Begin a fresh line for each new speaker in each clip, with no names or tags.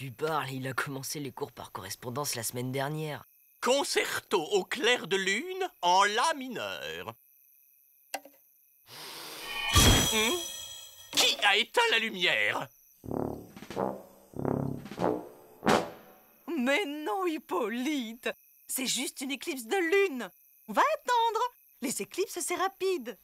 tu parles? Il a commencé les cours par correspondance la semaine dernière.
Concerto au clair de lune en la mineur. Qui a éteint la lumière?
Mais non, Hippolyte, c'est juste une éclipse de lune. On va attendre. Les éclipses, c'est rapide.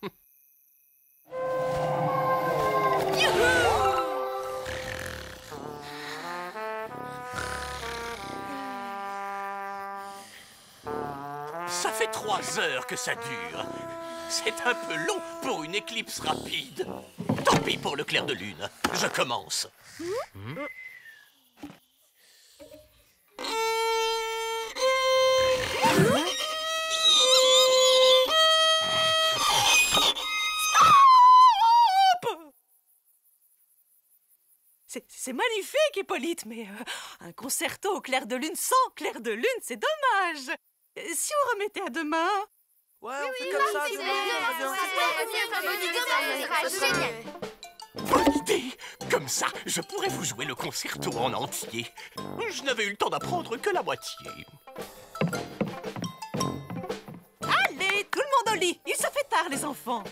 Ça fait 3 heures que ça dure. C'est un peu long pour une éclipse rapide. Tant pis pour le clair de lune. Je commence.
C'est magnifique, Hippolyte, mais un concerto au clair de lune sans clair de lune, c'est dommage. Si on remettait à demain...
Ouais, on fait comme ça.
Bonne idée! Comme ça, je pourrais vous jouer le concerto en entier. Je n'avais eu le temps d'apprendre que la moitié.
Allez, tout le monde au lit. Il se fait tard, les enfants.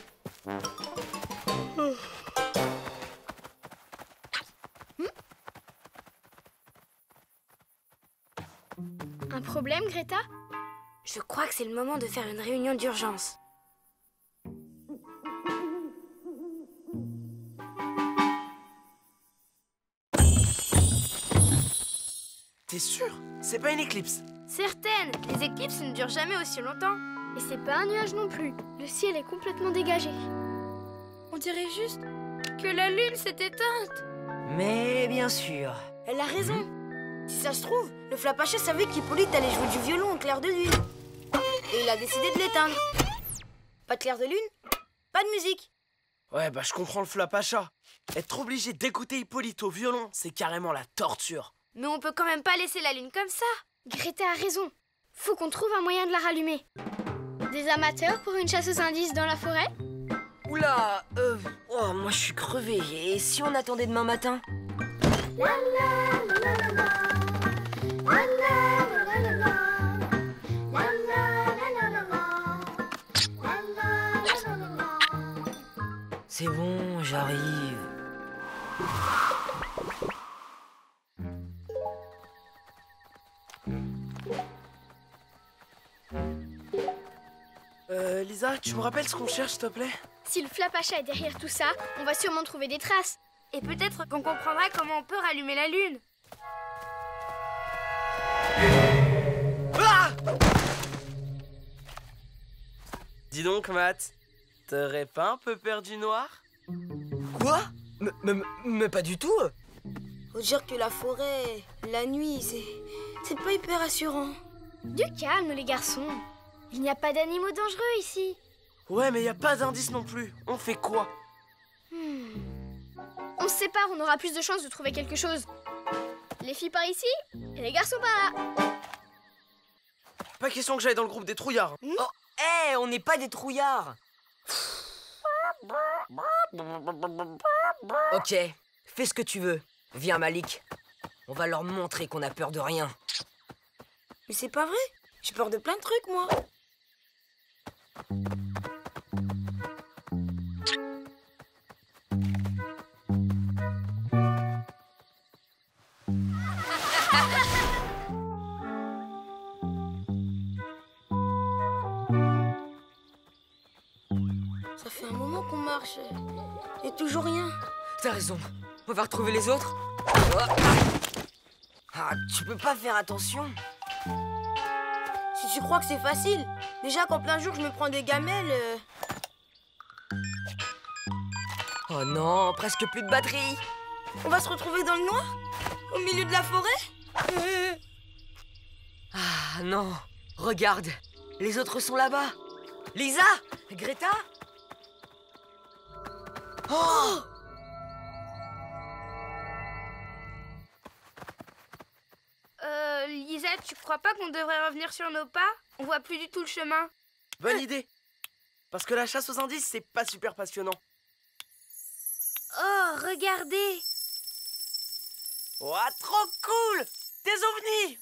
Un problème, Greta?
Je crois que c'est le moment de faire une réunion d'urgence.
T'es sûr? C'est pas une éclipse?
Certaines! Les éclipses ne durent jamais aussi longtemps.
Et c'est pas un nuage non plus. Le ciel est complètement dégagé.
On dirait juste que la lune s'est éteinte.
Mais bien sûr.
Elle a raison. Si ça se trouve, le Flapacha savait qu'Hippolyte allait jouer du violon au clair de lune. Et il a décidé de l'éteindre. Pas de clair de lune, pas de musique.
Ouais, bah je comprends le Flapacha. Être obligé d'écouter Hippolyte au violon, c'est carrément la torture.
Mais on peut quand même pas laisser la lune comme ça.
Greta a raison. Faut qu'on trouve un moyen de la rallumer. Des amateurs pour une chasse aux indices dans la forêt?
Oula, oh, moi je suis crevé. Et si on attendait demain matin? C'est bon, j'arrive.
Lisa, tu me rappelles ce qu'on cherche, s'il te plaît?
Si le Flapacha est derrière tout ça, on va sûrement trouver des traces.
Et peut-être qu'on comprendra comment on peut rallumer la lune.
Ah! Dis donc, Matt, t'aurais pas un peu peur du noir?
Quoi? Mais pas du tout.
Faut dire que la forêt, la nuit, c'est pas hyper assurant.
Du calme, les garçons. Il n'y a pas d'animaux dangereux ici.
Ouais, mais y a pas d'indice non plus. On fait quoi?
On se sépare, on aura plus de chances de trouver quelque chose. Les filles par ici et les garçons par là.
Pas question que j'aille dans le groupe des trouillards.
Oh, hé, on n'est pas des trouillards. Ok, fais ce que tu veux. Viens, Malik. On va leur montrer qu'on a peur de rien.
Mais c'est pas vrai. J'ai peur de plein de trucs, moi. Ça fait un moment qu'on marche. Et toujours rien.
T'as raison. On va retrouver les autres. Ah, tu peux pas faire attention.
Si tu crois que c'est facile, déjà qu'en plein jour je me prends des gamelles.
Oh non, presque plus de batterie.
On va se retrouver dans le noir? Au milieu de la forêt?
Ah non, regarde, les autres sont là-bas. Lisa, Greta. Oh!
Lisa, tu crois pas qu'on devrait revenir sur nos pas? On voit plus du tout le chemin.
Bonne idée. Parce que la chasse aux indices, c'est pas super passionnant.
Oh, regardez!
Ouah, trop cool! Des ovnis!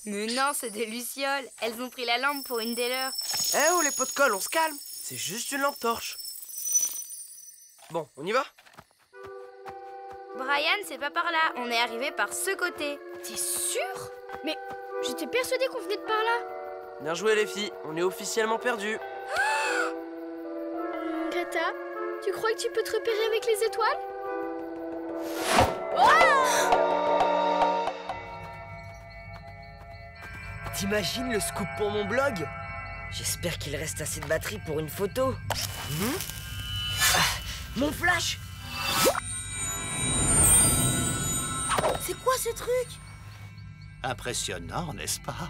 Mais non, c'est des lucioles. Elles ont pris la lampe pour une des leurs.
Eh oh, les pots de colle, on se calme. C'est juste une lampe torche. Bon, on y va?
Brian, c'est pas par là. On est arrivé par ce côté.
T'es sûr? Mais j'étais persuadée qu'on venait de par là.
Bien joué, les filles. On est officiellement perdus.
Greta, tu crois que tu peux te repérer avec les étoiles?
T'imagines le scoop pour mon blog? J'espère qu'il reste assez de batterie pour une photo. Mon flash!
C'est quoi ce truc?
Impressionnant, n'est-ce pas?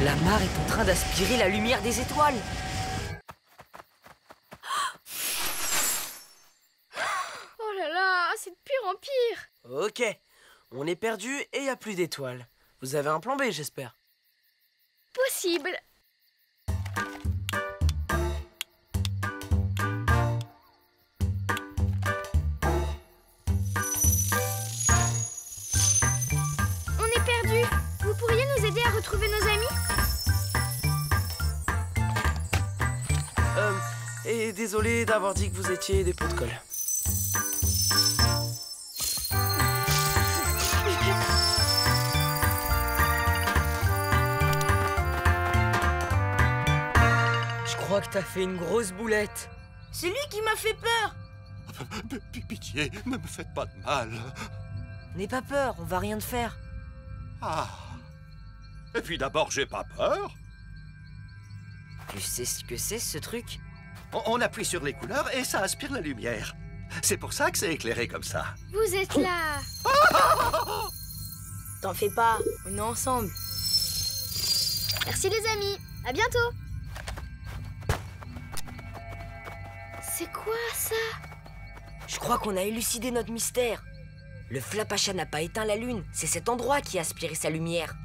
La mare est en train d'aspirer la lumière des étoiles.
Oh là là, c'est de pire en pire.
Ok, on est perdus et il n'y a plus d'étoiles. Vous avez un plan B, j'espère.
Possible. On est perdus. Vous pourriez nous aider à retrouver nos amis?
Et désolé d'avoir dit que vous étiez des pots de colle.
Je crois que t'as fait une grosse boulette.
C'est lui qui m'a fait peur.
Pitié, ne me faites pas de mal.
N'aie pas peur, on va rien te faire.
Ah. Et puis d'abord, j'ai pas peur.
Tu sais ce que c'est, ce truc?
On appuie sur les couleurs et ça aspire la lumière. C'est pour ça que c'est éclairé comme ça.
Vous êtes là.
T'en fais pas, on est ensemble.
Merci les amis. À bientôt. C'est quoi ça?
Je crois qu'on a élucidé notre mystère. Le Flapacha n'a pas éteint la lune, c'est cet endroit qui a aspiré sa lumière.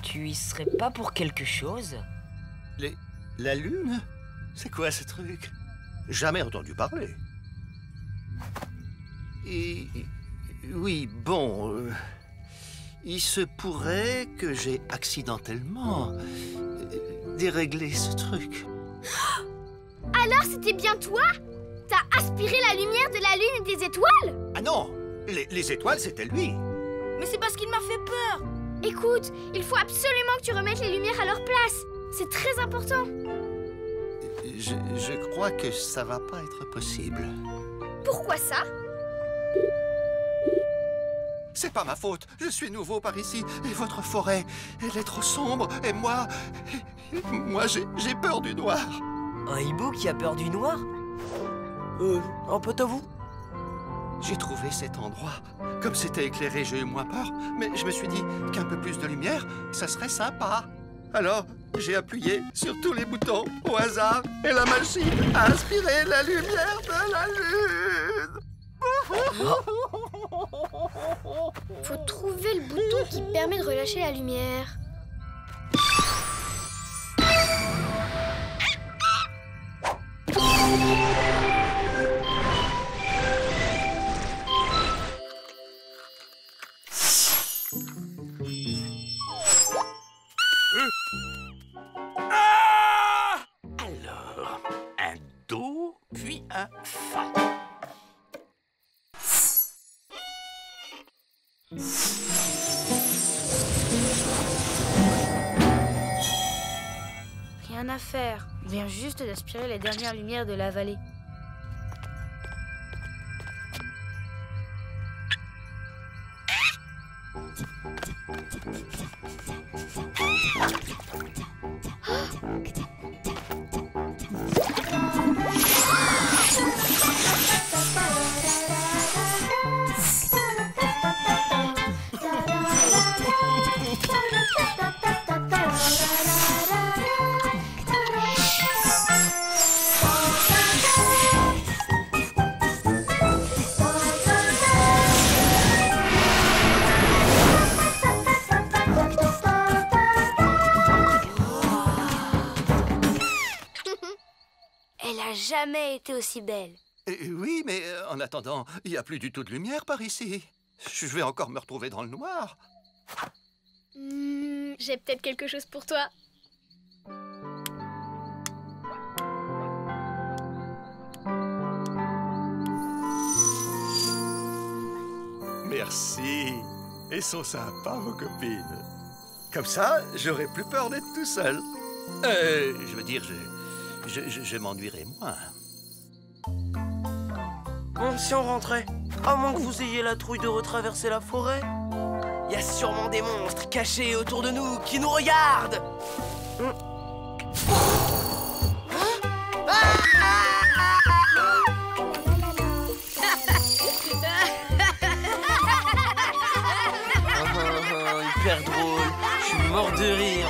Tu y serais pas pour quelque chose?
La lune? C'est quoi ce truc? Jamais entendu parler. Oui, bon... il se pourrait que j'ai accidentellement déréglé ce truc.
Alors c'était bien toi? T'as aspiré la lumière de la lune et des étoiles?
Ah non! Les étoiles, c'était lui.
Mais c'est parce qu'il m'a fait peur.
Écoute, il faut absolument que tu remettes les lumières à leur place. C'est très important.
Je crois que ça va pas être possible.
Pourquoi ça?
C'est pas ma faute. Je suis nouveau par ici. Et votre forêt, elle est trop sombre. Et moi... j'ai peur du noir.
Un hibou qui a peur du noir?
Un pote à vous?
J'ai trouvé cet endroit. Comme c'était éclairé, j'ai eu moins peur. Mais je me suis dit qu'un peu plus de lumière, ça serait sympa. Alors, j'ai appuyé sur tous les boutons au hasard. Et la machine a aspiré la lumière de la lune.
Faut trouver le bouton qui permet de relâcher la lumière.
Alors, un Do, puis un Fa.
Rien à faire. On vient juste d'aspirer les dernières lumières de la vallée. jamais été aussi belle.
Oui, mais en attendant, il n'y a plus du tout de lumière par ici. Je vais encore me retrouver dans le noir.
J'ai peut-être quelque chose pour toi.
Merci. Ils sont sympas, vos copines. Comme ça, j'aurai plus peur d'être tout seul. Je veux dire, je m'ennuierai moins.
Bon, si on rentrait, à moins que vous ayez la trouille de retraverser la forêt. Il y a sûrement des monstres cachés autour de nous qui nous regardent. Hyper drôle, je suis mort de rire.